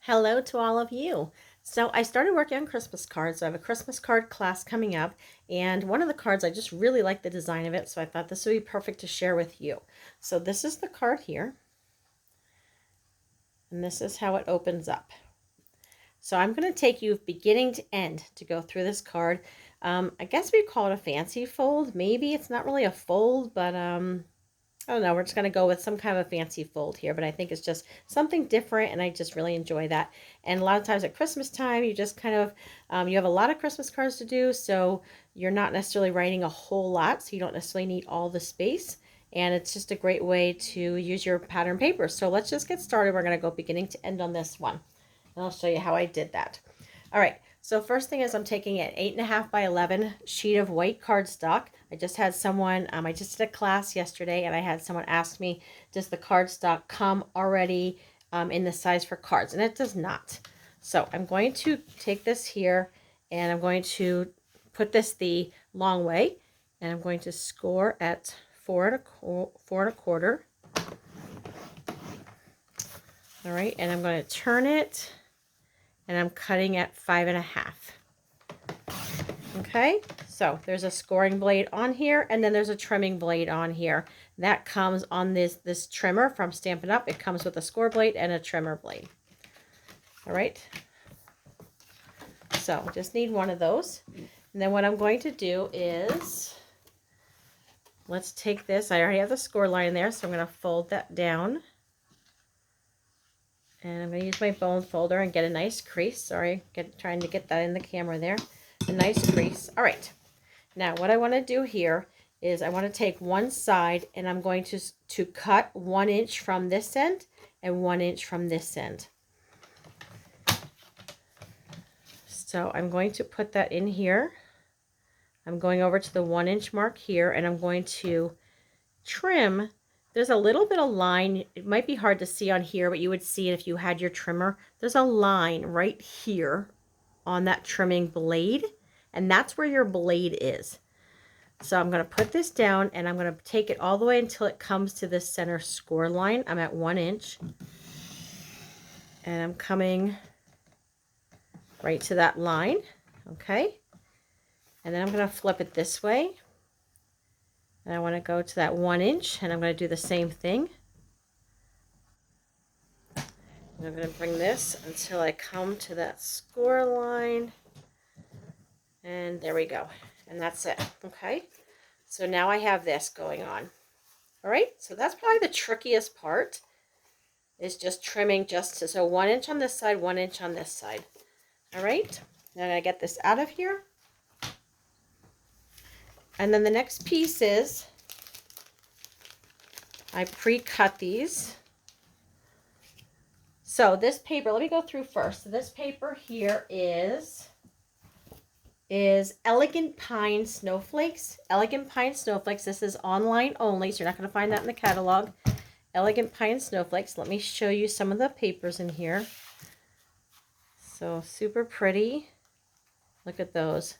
Hello to all of you. So I started working on Christmas cards. So I have a Christmas card class coming up, and one of the cards, I just really like the design of it, so I thought this would be perfect to share with you. So this is the card here, and this is how it opens up. So I'm going to take you beginning to end to go through this card. I guess we call it a fancy fold. Maybe it's not really a fold, but I don't know, we're just going to go with some kind of a fancy fold here, but I think it's just something different, and I just really enjoy that. And a lot of times at Christmas time, you just kind of, you have a lot of Christmas cards to do, so you're not necessarily writing a whole lot, so you don't necessarily need all the space, and it's just a great way to use your pattern paper. So let's just get started. We're going to go beginning to end on this one, and I'll show you how I did that. All right, so first thing is I'm taking an 8.5 by 11 sheet of white cardstock. I just had someone, I just did a class yesterday, and I had someone ask me, does the cardstock come already in the size for cards? And it does not. So I'm going to take this here, and I'm going to put this the long way, and I'm going to score at 4 1/4. All right, and I'm going to turn it, and I'm cutting at 5.5. Okay, so there's a scoring blade on here, and then there's a trimming blade on here. That comes on this trimmer from Stampin' Up. It comes with a score blade and a trimmer blade. All right, so just need one of those. And then what I'm going to do is, let's take this. I already have the score line there, so I'm going to fold that down. And I'm going to use my bone folder and get a nice crease. Sorry, trying to get that in the camera there. A nice crease. All right. Now what I want to do here is I want to take one side, and I'm going to cut 1 inch from this end and 1 inch from this end. So I'm going to put that in here. I'm going over to the 1 inch mark here, and I'm going to trim. There's a little bit of line. It might be hard to see on here, but you would see it if you had your trimmer. There's a line right here on that trimming blade, and that's where your blade is. So I'm going to put this down, and I'm going to take it all the way until it comes to this center score line. I'm at 1 inch, and I'm coming right to that line. Okay, and then I'm going to flip it this way, and I want to go to that 1 inch, and I'm going to do the same thing. And I'm going to bring this until I come to that score line, and there we go, and that's it. Okay, so now I have this going on. All right, so that's probably the trickiest part, is just trimming so 1 inch on this side, 1 inch on this side. All right, now I'm going to get this out of here. And then the next piece is, I pre-cut these. So this paper, let me go through first. So this paper here is Elegant Pine Snowflakes. Elegant Pine Snowflakes. This is online only, so you're not going to find that in the catalog. Elegant Pine Snowflakes. Let me show you some of the papers in here. So super pretty. Look at those.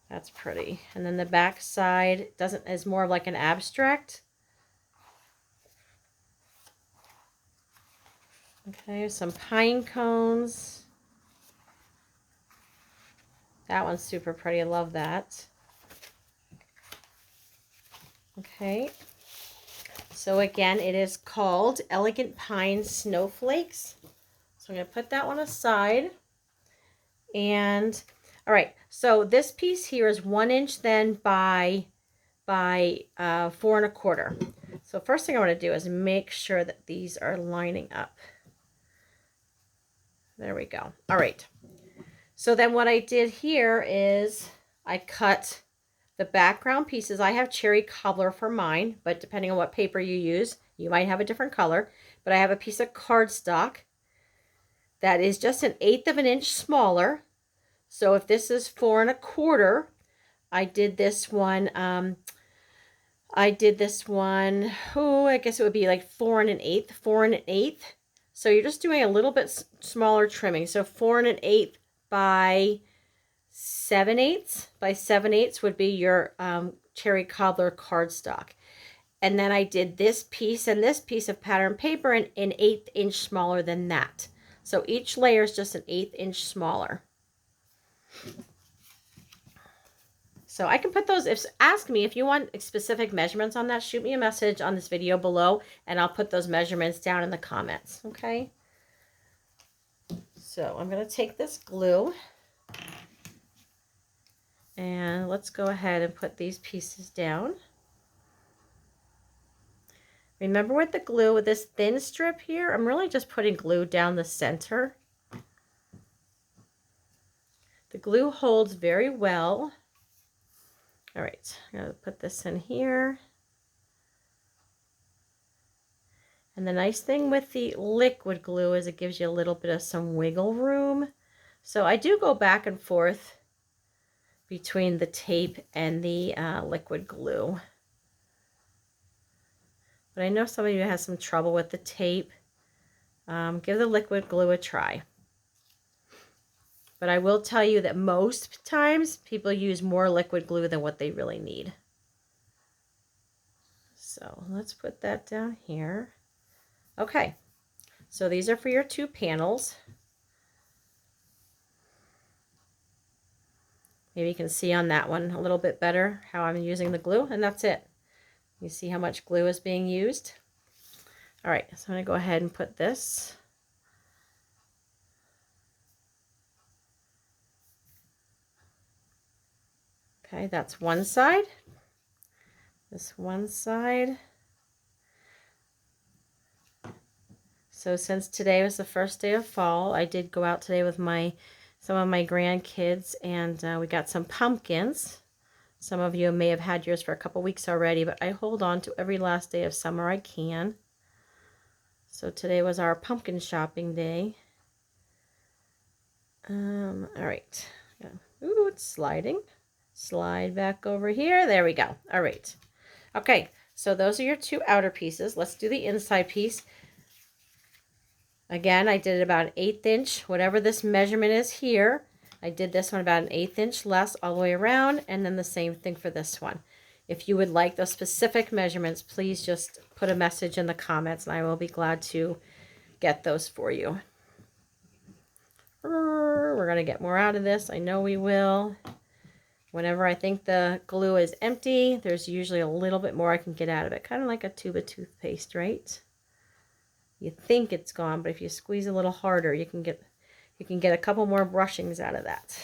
That's pretty. And then the back side is more of like an abstract. Okay, some pine cones. That one's super pretty. I love that. Okay. So again, it is called Elegant Pine Snowflakes. So I'm going to put that one aside. And all right, so this piece here is 1 inch then by 4 1/4. So first thing I want to do is make sure that these are lining up. There we go. All right. So then what I did here is I cut the background pieces. I have cherry cobbler for mine, but depending on what paper you use, you might have a different color. But I have a piece of cardstock that is just 1/8 of an inch smaller. So if this is 4 1/4, I did this one. I guess it would be like 4 1/8, 4 1/8. So you're just doing a little bit smaller trimming. So 4 1/8 by 7/8. By 7/8 would be your cherry cobbler cardstock. And then I did this piece and this piece of pattern paper an 1/8 inch smaller than that. So each layer is just an 1/8 inch smaller. So I can put those, ask me if you want specific measurements on that, shoot me a message on this video below and I'll put those measurements down in the comments, okay? So I'm going to take this glue and let's go ahead and put these pieces down. Remember with the glue, with this thin strip here, I'm really just putting glue down the center. The glue holds very well. All right, I'm going to put this in here. And the nice thing with the liquid glue is it gives you a little bit of some wiggle room. So I do go back and forth between the tape and the liquid glue. But I know some of you have some trouble with the tape. Give the liquid glue a try. But I will tell you that most times people use more liquid glue than what they really need. So let's put that down here. Okay, so these are for your 2 panels. Maybe you can see on that one a little bit better how I'm using the glue, and that's it. You see how much glue is being used? All right, so I'm going to go ahead and put this. Okay, that's one side. This one side. So since today was the first day of fall, I did go out today with some of my grandkids, and we got some pumpkins. Some of you may have had yours for a couple weeks already, but I hold on to every last day of summer I can. So today was our pumpkin shopping day. All right. Ooh, it's sliding. Slide back over here. There we go. All right. Okay, so those are your 2 outer pieces. Let's do the inside piece. Again, I did about an 1/8 inch, whatever this measurement is here. I did this one about an 1/8 inch less all the way around, and then the same thing for this one. If you would like those specific measurements, please just put a message in the comments, and I will be glad to get those for you. We're going to get more out of this. I know we will. Whenever I think the glue is empty, there's usually a little bit more I can get out of it. Kind of like a tube of toothpaste, right? You think it's gone, but if you squeeze a little harder, you can get a couple more brushings out of that.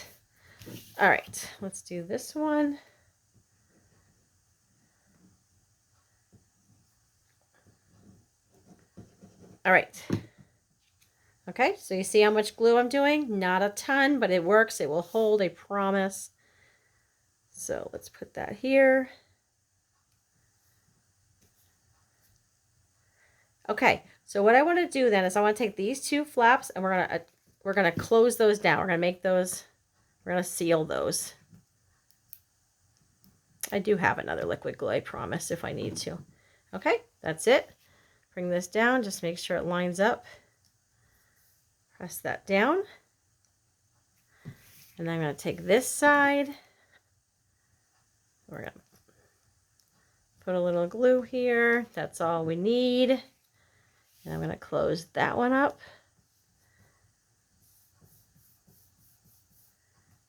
All right, let's do this one. All right. Okay, so you see how much glue I'm doing? Not a ton, but it works. It will hold, I promise. So let's put that here. Okay, so what I want to do then is I want to take these 2 flaps and we're gonna close those down. We're gonna make those. We're gonna seal those. I do have another liquid glue, I promise, if I need to. Okay, that's it. Bring this down. Just make sure it lines up. Press that down. And then I'm going to take this side. We're going to put a little glue here. That's all we need. And I'm going to close that one up.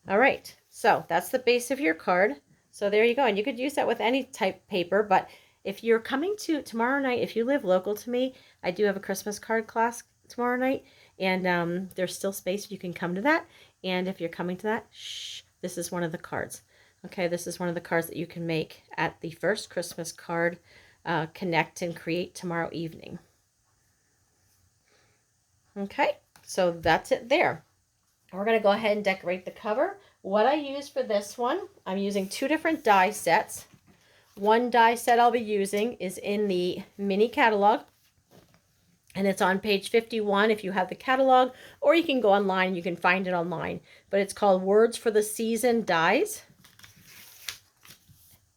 All right, so that's the base of your card. So there you go. And you could use that with any type paper, but if you're coming to tomorrow night, if you live local to me, I do have a Christmas card class tomorrow night, and there's still space. You can come to that. And if you're coming to that, this is one of the cards. Okay, this is one of the cards that you can make at the first Christmas card connect and create tomorrow evening. Okay, so that's it there. We're going to go ahead and decorate the cover. What I use for this one, I'm using 2 different die sets. One die set I'll be using is in the mini catalog, and it's on page 51 if you have the catalog, or you can go online and you can find it online. But it's called Words for the Season Dies.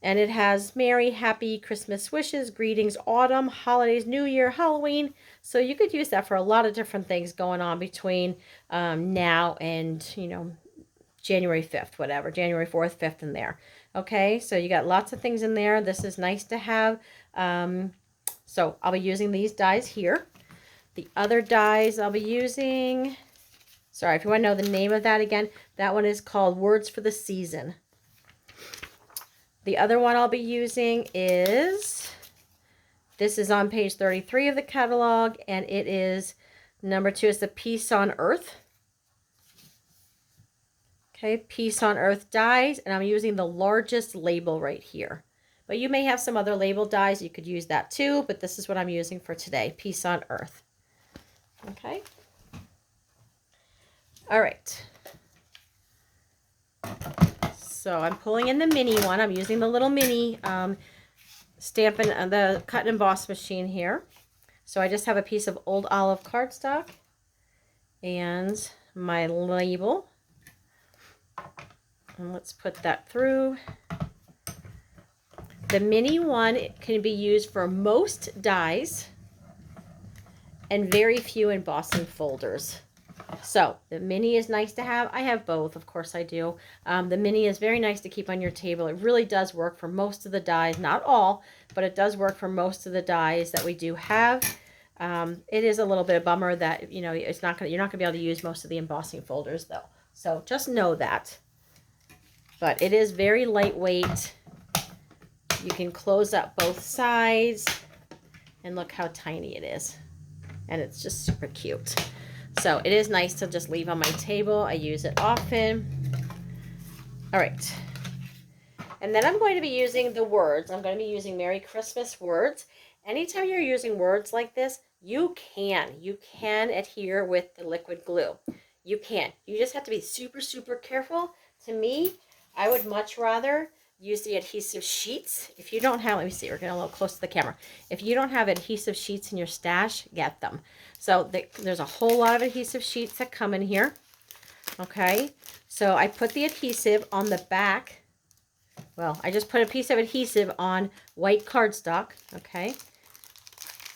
And it has Merry, Happy Christmas Wishes, Greetings, Autumn, Holidays, New Year, Halloween. So you could use that for a lot of different things going on between now and, you know, January 5th, whatever, January 4th, 5th, and there. Okay, so you got lots of things in there. This is nice to have. So I'll be using these dies here. The other dies I'll be using, sorry, if you want to know the name of that again, that one is called Words for the Season. The other one I'll be using is, this is on page 33 of the catalog, and it is number 2 is the Peace on Earth. Okay, Peace on Earth dies, and I'm using the largest label right here. But you may have some other label dies. You could use that too, but this is what I'm using for today, Peace on Earth. Okay. All right. So I'm pulling in the mini one. I'm using the little mini Stampin' the cut and emboss machine here. So I just have a piece of old olive cardstock and my label. And let's put that through. The mini one can be used for most dies and very few embossing folders. So the mini is nice to have. I have both, of course I do. The mini is very nice to keep on your table. It really does work for most of the dies, not all, but it does work for most of the dies that we do have. It is a little bit of a bummer that, you know, you're not gonna be able to use most of the embossing folders though. So just know that. But it is very lightweight. You can close up both sides and look how tiny it is. And it's just super cute. So it is nice to just leave on my table. I use it often. All right. And then I'm going to be using the words. I'm going to be using Merry Christmas words. Anytime you're using words like this, you can adhere with the liquid glue. You can. You just have to be super, super careful. To me, I would much rather use the adhesive sheets. If you don't have, let me see, we're getting a little close to the camera. If you don't have adhesive sheets in your stash, get them. So there's a whole lot of adhesive sheets that come in here. Okay, so I put the adhesive on the back. Well, I just put a piece of adhesive on white cardstock. Okay,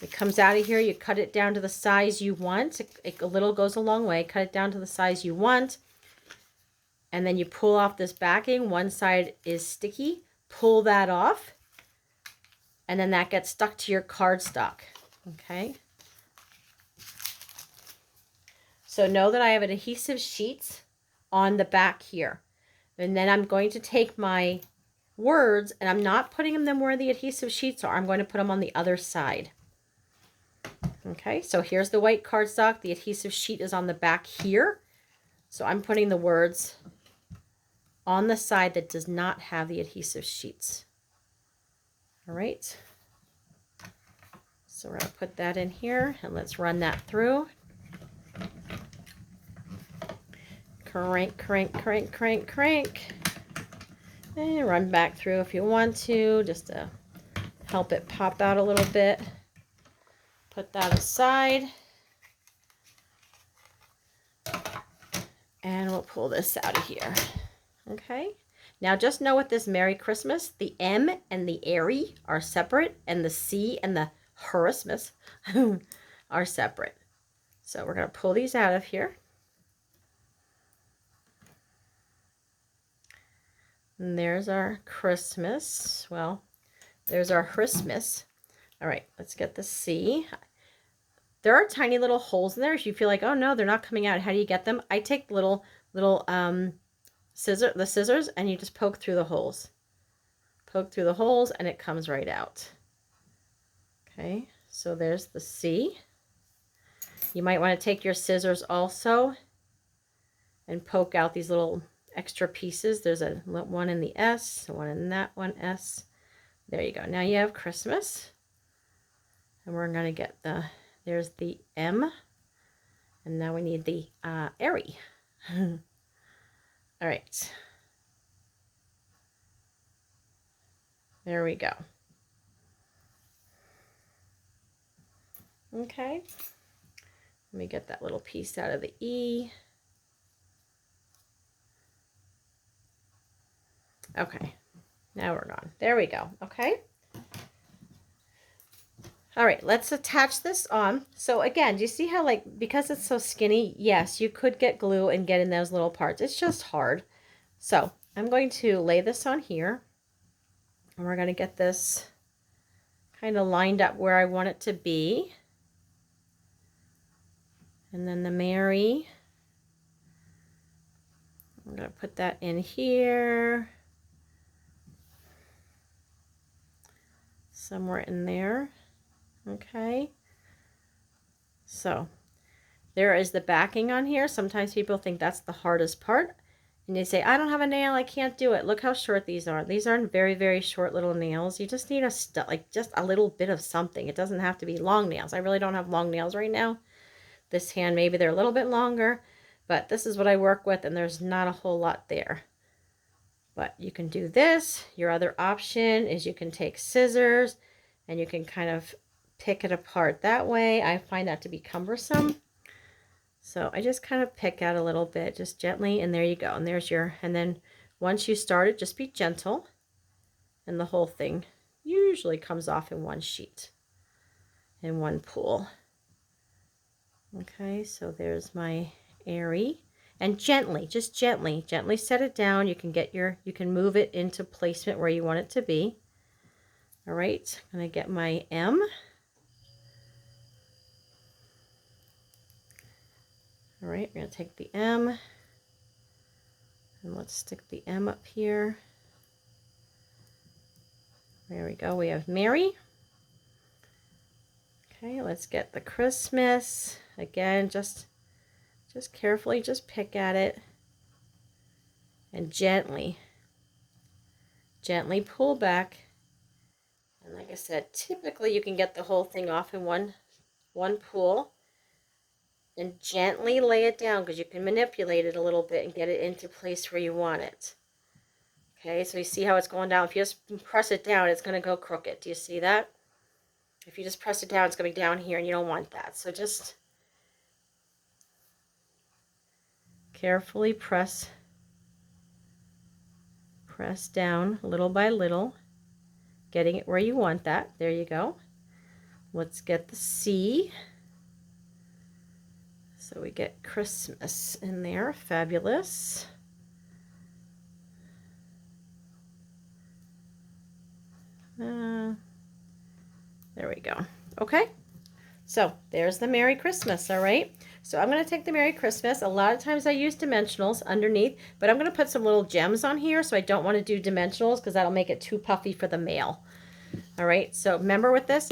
it comes out of here. You cut it down to the size you want. A little goes a long way. Cut it down to the size you want. And then you pull off this backing. One side is sticky. Pull that off. And then that gets stuck to your cardstock. Okay. So know that I have an adhesive sheets on the back here. And then I'm going to take my words, and I'm not putting them where the adhesive sheets are. I'm going to put them on the other side. Okay, so here's the white cardstock. The adhesive sheet is on the back here. So I'm putting the words on the side that does not have the adhesive sheets. All right. So we're going to put that in here, and let's run that through. Crank, crank, crank, crank, crank. And run back through if you want to, just to help it pop out a little bit. Put that aside. And we'll pull this out of here. Okay. Now just know with this Merry Christmas, the M and the airy are separate, and the C and the Christmas are separate. So we're going to pull these out of here. And there's our Christmas. Well, there's our Christmas. All right, let's get the C. There are tiny little holes in there. If you feel like, oh no, they're not coming out, how do you get them? I take little scissors, and you just poke through the holes. Poke through the holes, and it comes right out. Okay, so there's the C. You might want to take your scissors also and poke out these little extra pieces. There's a one in the S, one in that one S. There you go. Now you have Christmas. And we're going to get there's the M. And now we need the airy. All right. There we go. Okay. Let me get that little piece out of the E. Okay. Now we're gone. There we go. Okay. All right, let's attach this on. So again, do you see how, like, because it's so skinny, yes, you could get glue and get in those little parts. It's just hard. So I'm going to lay this on here, and we're going to get this. kind of lined up where I want it to be. And then the Mary. I'm going to put that in here. Somewhere in there. Okay. So there is the backing on here. Sometimes people think that's the hardest part. And they say, I don't have a nail, I can't do it. Look how short these are. These aren't very, very short little nails. You just need just a little bit of something. It doesn't have to be long nails. I really don't have long nails right now. This hand, maybe they're a little bit longer, but this is what I work with, and there's not a whole lot there. But you can do this. Your other option is you can take scissors and you can kind of pick it apart that way. I find that to be cumbersome. So I just kind of pick out a little bit, just gently, and there you go. And there's your, and then once you start it, just be gentle, and the whole thing usually comes off in one sheet, in one pull. Okay, so there's my Airy. And gently, just gently set it down. You can get your, you can move it into placement where you want it to be. All right, I'm gonna get my M. All right, we're gonna take the M, and let's stick the M up here. There we go, we have Mary. Okay, let's get the Christmas. Again, just carefully, just pick at it and gently pull back. And like I said, typically you can get the whole thing off in one pull, and gently lay it down because you can manipulate it a little bit and get it into place where you want it. Okay, so you see how it's going down. If you just press it down, it's going to go crooked. Do you see that? If you just press it down, it's going to be down here, and you don't want that. So just carefully press down little by little, getting it where you want that. There you go. Let's get the C. So we get Christmas in there. Fabulous. There we go. Okay. So there's the Merry Christmas. All right. So I'm going to take the Merry Christmas. A lot of times I use dimensionals underneath, but I'm going to put some little gems on here. So I don't want to do dimensionals because that'll make it too puffy for the mail. All right. So remember with this,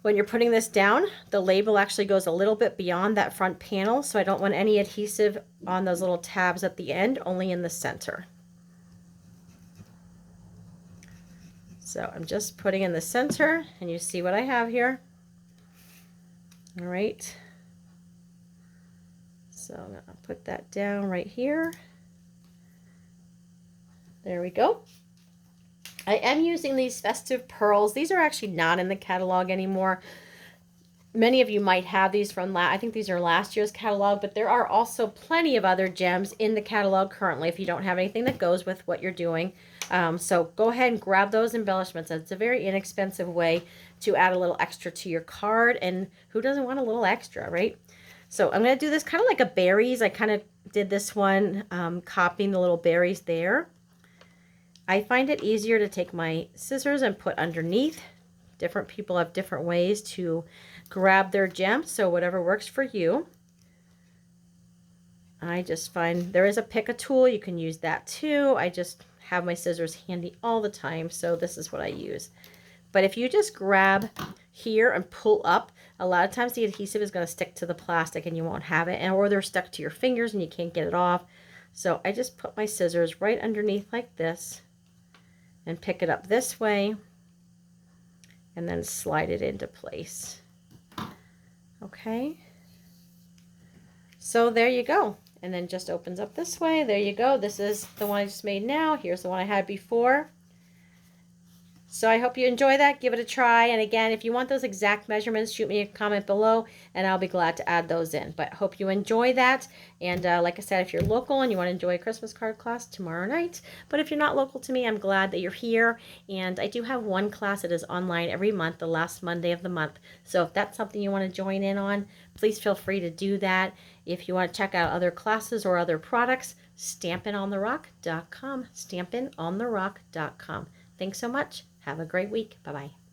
when you're putting this down, the label actually goes a little bit beyond that front panel. So I don't want any adhesive on those little tabs at the end, only in the center. So I'm just putting in the center, and you see what I have here. All right. So I'm going to put that down right here. There we go. I am using these festive pearls. These are actually not in the catalog anymore. Many of you might have these from, I think these are last year's catalog, but there are also plenty of other gems in the catalog currently if you don't have anything that goes with what you're doing. So go ahead and grab those embellishments. It's a very inexpensive way to add a little extra to your card, and who doesn't want a little extra, right? So I'm going to do this kind of like a berries. I kind of did this one copying the little berries there. I find it easier to take my scissors and put underneath. Different people have different ways to grab their gems, so whatever works for you. I just find there is a pick a tool. You can use that too. I just have my scissors handy all the time, so this is what I use. But if you just grab here and pull up, a lot of times the adhesive is going to stick to the plastic and you won't have it, or they're stuck to your fingers and you can't get it off. So I just put my scissors right underneath like this and pick it up this way and then slide it into place. Okay, so there you go. And then just opens up this way. There you go. This is the one I just made now. Here's the one I had before. So I hope you enjoy that. Give it a try. And again, if you want those exact measurements, shoot me a comment below and I'll be glad to add those in. But hope you enjoy that. And like I said, if you're local and you want to enjoy a Christmas card class tomorrow night, but if you're not local to me, I'm glad that you're here. And I do have one class that is online every month, the last Monday of the month. So if that's something you want to join in on, please feel free to do that. If you want to check out other classes or other products, stampinontherock.com, stampinontherock.com. Thanks so much. Have a great week. Bye-bye.